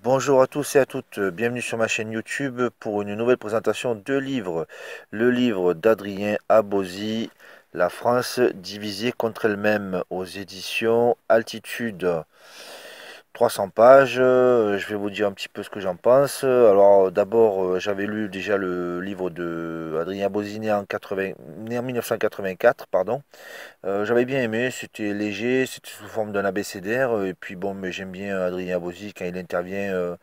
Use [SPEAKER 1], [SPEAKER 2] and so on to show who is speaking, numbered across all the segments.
[SPEAKER 1] Bonjour à tous et à toutes, bienvenue sur ma chaîne YouTube pour une nouvelle présentation de livres. Le livre d'Adrien Abosi, La France divisée contre elle-même aux éditions Altitude. 300 pages, je vais vous dire un petit peu ce que j'en pense. Alors d'abord, j'avais lu déjà le livre de Adrien Abosi né en 1984, pardon. J'avais bien aimé, c'était léger, c'était sous forme d'un abécédaire, et puis bon, mais j'aime bien Adrien Abosi quand il intervient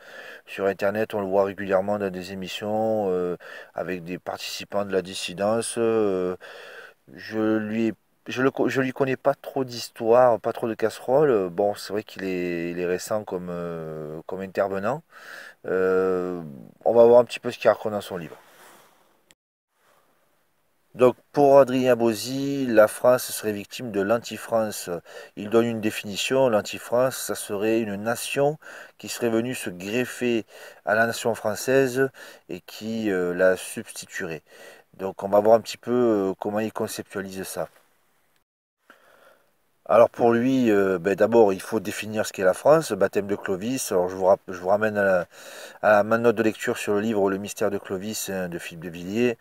[SPEAKER 1] sur Internet, on le voit régulièrement dans des émissions avec des participants de la dissidence. Je lui ai- je lui connais pas trop d'histoire, pas trop de casseroles. Bon, c'est vrai il est récent comme intervenant. Euh, on va voir un petit peu ce qu'il raconte dans son livre. Donc pour Adrien Abosi, la France serait victime de l'anti-France. Il donne une définition, l'anti-France, ça serait une nation qui serait venue se greffer à la nation française et qui la substituerait. Donc on va voir un petit peu comment il conceptualise ça. Alors pour lui, d'abord il faut définir ce qu'est la France, baptême de Clovis. Alors je vous ramène à ma note de lecture sur le livre Le mystère de Clovis hein, de Philippe de Villiers.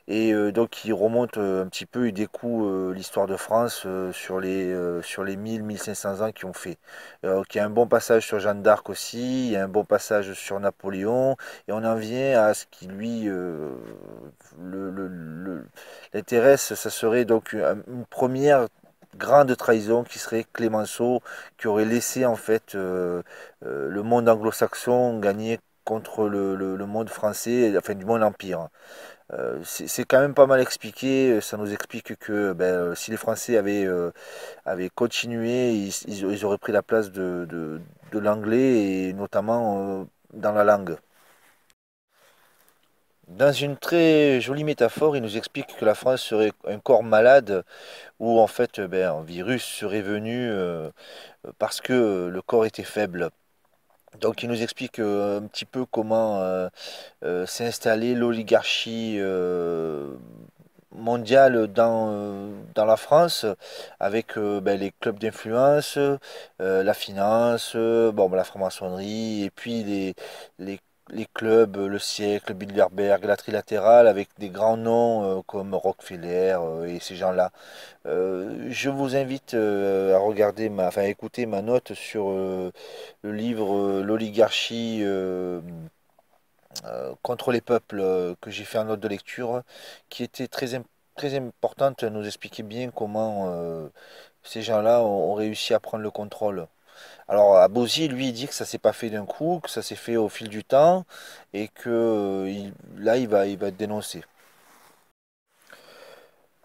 [SPEAKER 1] Et donc il remonte un petit peu, il découle l'histoire de France sur les 1000-1500 ans qui ont fait. Il y a un bon passage sur Jeanne d'Arc aussi, il y a un bon passage sur Napoléon, et on en vient à ce qui lui l'intéresse, ça serait donc une première grande trahison qui serait Clémenceau, qui aurait laissé en fait le monde anglo-saxon gagner contre le monde français, enfin du monde empire. C'est quand même pas mal expliqué, ça nous explique que si les Français avaient continué, ils auraient pris la place de l'anglais et notamment dans la langue. Dans une très jolie métaphore, il nous explique que la France serait un corps malade où en fait un virus serait venu parce que le corps était faible. Donc il nous explique un petit peu comment s'est installée l'oligarchie mondiale dans la France avec les clubs d'influence, la finance, la franc-maçonnerie et puis les, les clubs, le siècle, Bilderberg, la trilatérale avec des grands noms comme Rockefeller et ces gens-là. Je vous invite à regarder enfin à écouter ma note sur le livre L'oligarchie contre les peuples que j'ai fait en note de lecture, qui était très importante, nous expliquer bien comment ces gens-là ont réussi à prendre le contrôle. Alors, Abosi, lui, il dit que ça s'est pas fait d'un coup, que ça s'est fait au fil du temps, et que là, il va dénoncer.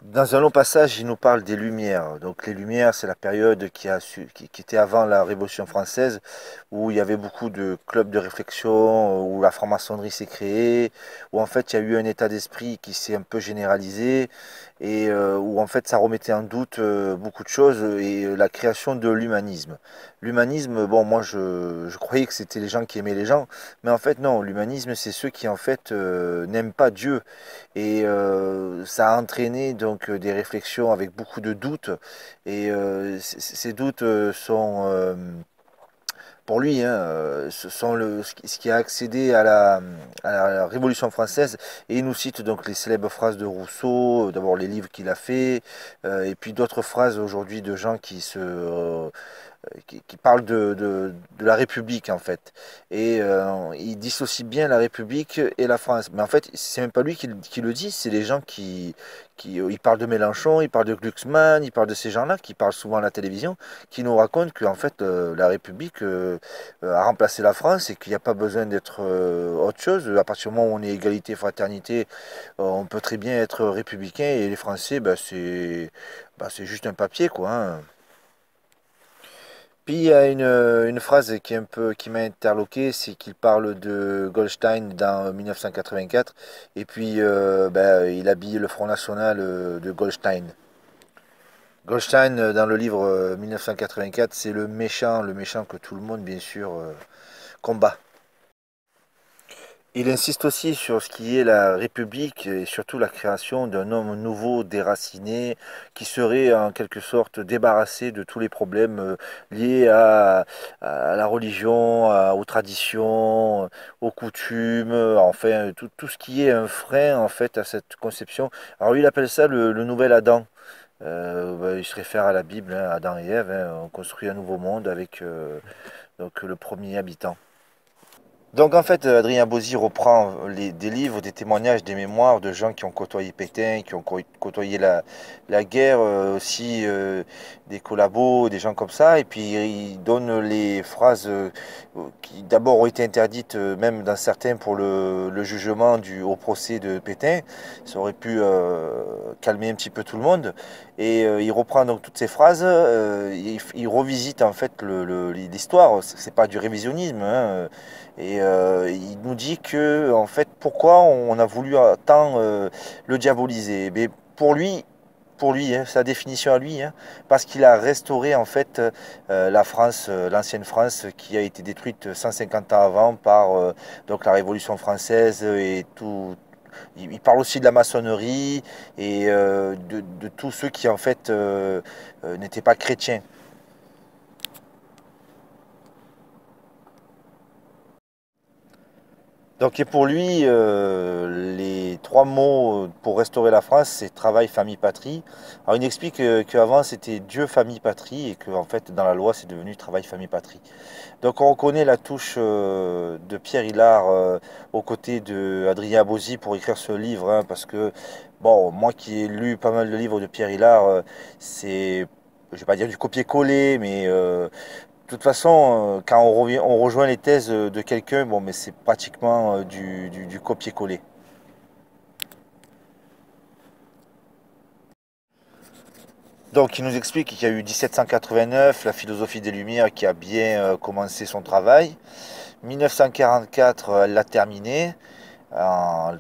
[SPEAKER 1] Dans un long passage, il nous parle des Lumières. Donc les Lumières, c'est la période qui était avant la Révolution française, où il y avait beaucoup de clubs de réflexion, où la franc-maçonnerie s'est créée, où en fait il y a eu un état d'esprit qui s'est un peu généralisé, et où en fait ça remettait en doute beaucoup de choses, et la création de l'humanisme. L'humanisme, bon, moi je croyais que c'était les gens qui aimaient les gens, mais en fait non, l'humanisme c'est ceux qui en fait n'aiment pas Dieu. Et ça a entraîné donc des réflexions avec beaucoup de doutes. Et ces doutes sont, pour lui, hein, ce sont ce qui a accédé à la Révolution française. Et il nous cite donc les célèbres phrases de Rousseau, d'abord les livres qu'il a fait, et puis d'autres phrases aujourd'hui de gens qui parle de la République en fait. Et il dissocie bien la République et la France. Mais en fait, c'est même pas lui qui le dit, c'est les gens il parle de Mélenchon, il parle de Glucksmann, il parle de ces gens-là qui parlent souvent à la télévision, qui nous racontent qu'en fait la République a remplacé la France et qu'il n'y a pas besoin d'être autre chose. À partir du moment où on est égalité, fraternité, on peut très bien être républicain et les Français, c'est juste un papier quoi. Hein. Puis il y a une phrase qui est un peu qui m'a interloqué, c'est qu'il parle de Goldstein dans 1984 et puis il habille le Front National de Goldstein. Goldstein dans le livre 1984, c'est le méchant que tout le monde bien sûr combat. Il insiste aussi sur ce qui est la République et surtout la création d'un homme nouveau, déraciné, qui serait en quelque sorte débarrassé de tous les problèmes liés à la religion, aux traditions, aux coutumes, enfin tout ce qui est un frein en fait à cette conception. Alors lui, il appelle ça le nouvel Adam. Il se réfère à la Bible, hein, Adam et Ève, hein, on construit un nouveau monde avec donc le premier habitant. Donc en fait, Adrien Bauzy reprend des livres, des témoignages, des mémoires de gens qui ont côtoyé Pétain, qui ont côtoyé la guerre, aussi des collabos, des gens comme ça, et puis il donne les phrases qui d'abord ont été interdites, même dans certains pour le jugement au procès de Pétain. Ça aurait pu calmer un petit peu tout le monde. Et il reprend donc toutes ces phrases, il revisite en fait l'histoire, c'est pas du révisionnisme, hein, et il nous dit que, en fait, pourquoi on a voulu tant le diaboliser. Mais pour lui, hein, sa définition à lui, hein, parce qu'il a restauré en fait la France, l'ancienne France, qui a été détruite 150 ans avant par donc la Révolution française et tout. Il parle aussi de la maçonnerie et de tous ceux qui en fait n'étaient pas chrétiens. Donc et pour lui, les trois mots pour restaurer la France, c'est travail, famille, patrie. Alors il explique qu'avant c'était Dieu, famille, patrie, et qu'en fait dans la loi c'est devenu travail, famille, patrie. Donc on reconnaît la touche de Pierre Hilard aux côtés de Adrien Bauzy pour écrire ce livre, hein, parce que bon, moi qui ai lu pas mal de livres de Pierre Hilard, c'est, je vais pas dire du copier-coller, mais de toute façon, quand on rejoint les thèses de quelqu'un, bon, mais c'est pratiquement du copier-coller. Donc, il nous explique qu'il y a eu 1789, la philosophie des Lumières qui a bien commencé son travail. 1944, elle l'a terminé.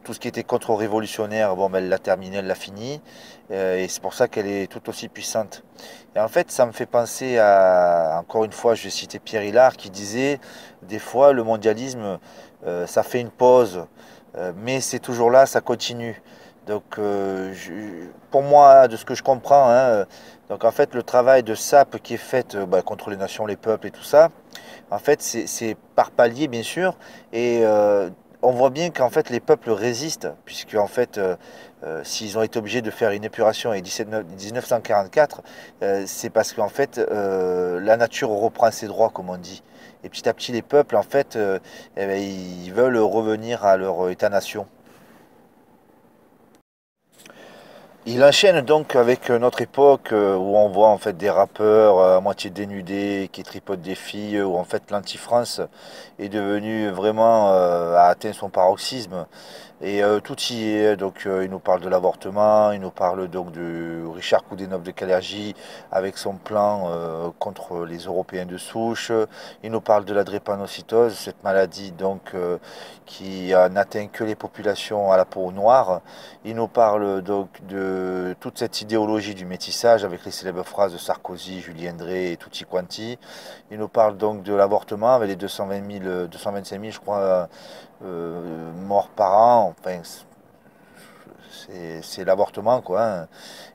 [SPEAKER 1] Tout ce qui était contre-révolutionnaire, bon, ben, elle l'a terminé, elle l'a fini. Et c'est pour ça qu'elle est tout aussi puissante. Et en fait, ça me fait penser à, encore une fois, je vais citer Pierre Hilard qui disait, des fois, le mondialisme, ça fait une pause, mais c'est toujours là, ça continue. Donc, pour moi, de ce que je comprends, hein, donc en fait, le travail de sape qui est fait bah, contre les nations, les peuples et tout ça, en fait, c'est par palier, bien sûr, et on voit bien qu'en fait, les peuples résistent, puisque en fait, s'ils ont été obligés de faire une épuration en 1944, c'est parce qu'en fait, la nature reprend ses droits, comme on dit. Et petit à petit, les peuples, en fait, eh ben, ils veulent revenir à leur état-nation. Il enchaîne donc avec notre époque où on voit en fait des rappeurs à moitié dénudés qui tripotent des filles, où en fait l'anti-France est devenu vraiment a atteint son paroxysme. Et tout y est, donc il nous parle de l'avortement, il nous parle donc de Richard Coudenhove de Calergie avec son plan contre les Européens de souche, il nous parle de la drépanocytose, cette maladie donc qui n'atteint que les populations à la peau noire, il nous parle donc de toute cette idéologie du métissage avec les célèbres phrases de Sarkozy, Julien Drey et tutti quanti, il nous parle donc de l'avortement avec les 220 000, 225 000 je crois morts par an, enfin, c'est l'avortement quoi, hein.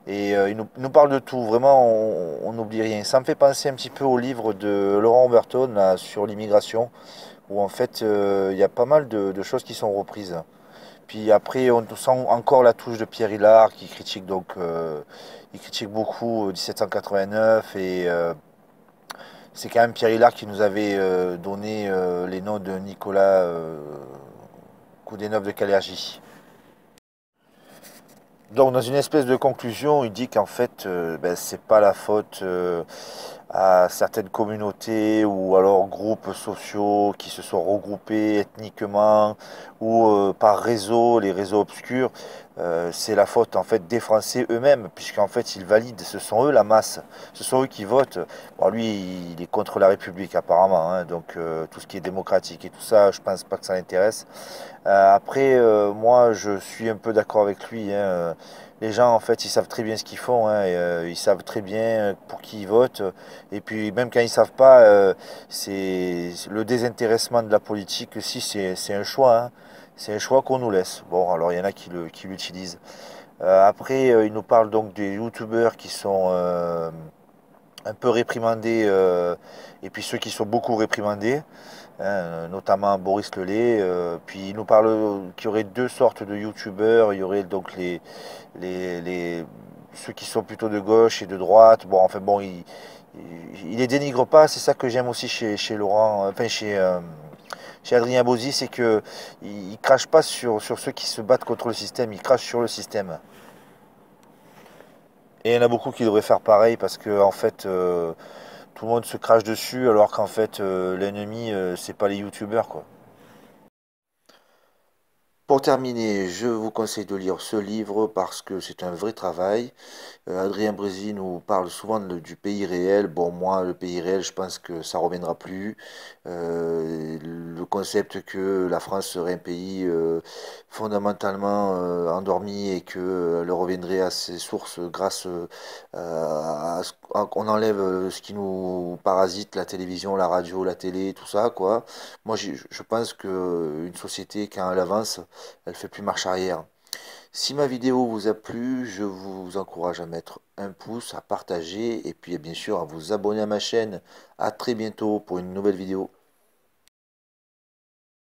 [SPEAKER 1] Et il nous parle de tout, vraiment on n'oublie rien. Ça me fait penser un petit peu au livre de Laurent Oberton là, sur l'immigration, où en fait il y a pas mal de choses qui sont reprises. Puis après on sent encore la touche de Pierre Hilard qui critique donc il critique beaucoup 1789 et c'est quand même Pierre Hilard qui nous avait donné les noms de Nicolas Coudenhove de Calergie. Donc, dans une espèce de conclusion, il dit qu'en fait, ben, c'est pas la faute à certaines communautés ou alors groupes sociaux qui se sont regroupés ethniquement ou par réseau, les réseaux obscurs. C'est la faute en fait des Français eux-mêmes, puisqu'en fait ils valident, ce sont eux la masse, ce sont eux qui votent. Bon, lui, il est contre la République apparemment, hein, donc tout ce qui est démocratique et tout ça, je pense pas que ça l'intéresse. Après, moi, je suis un peu d'accord avec lui, hein. Les gens, en fait, ils savent très bien ce qu'ils font, hein, et, ils savent très bien pour qui ils votent. Et puis, même quand ils savent pas, c'est le désintéressement de la politique. Si c'est un choix, hein. C'est un choix qu'on nous laisse. Bon, alors il y en a qui l'utilisent. Après, il nous parle donc des youtubeurs qui sont un peu réprimandés, et puis ceux qui sont beaucoup réprimandés, hein, notamment Boris Lelay. Puis il nous parle qu'il y aurait deux sortes de youtubeurs. Il y aurait donc ceux qui sont plutôt de gauche et de droite. Bon, enfin bon, il les dénigre pas. C'est ça que j'aime aussi chez Laurent, enfin chez Adrien Bauzy, c'est que il crache pas sur ceux qui se battent contre le système, il crache sur le système. Et il y en a beaucoup qui devraient faire pareil parce que en fait, tout le monde se crache dessus alors qu'en fait, l'ennemi, c'est pas les youtubeurs, quoi. Pour terminer, je vous conseille de lire ce livre parce que c'est un vrai travail. Adrien Brézy nous parle souvent du pays réel. Bon, moi, le pays réel, je pense que ça reviendra plus. Le concept que la France serait un pays fondamentalement endormi et que elle reviendrait à ses sources grâce à qu'on enlève ce qui nous parasite, la télévision, la radio, la télé, tout ça, quoi. Moi, je pense que une société, quand elle avance, elle fait plus marche arrière. Si ma vidéo vous a plu, je vous encourage à mettre un pouce, à partager et puis bien sûr à vous abonner à ma chaîne. À très bientôt pour une nouvelle vidéo.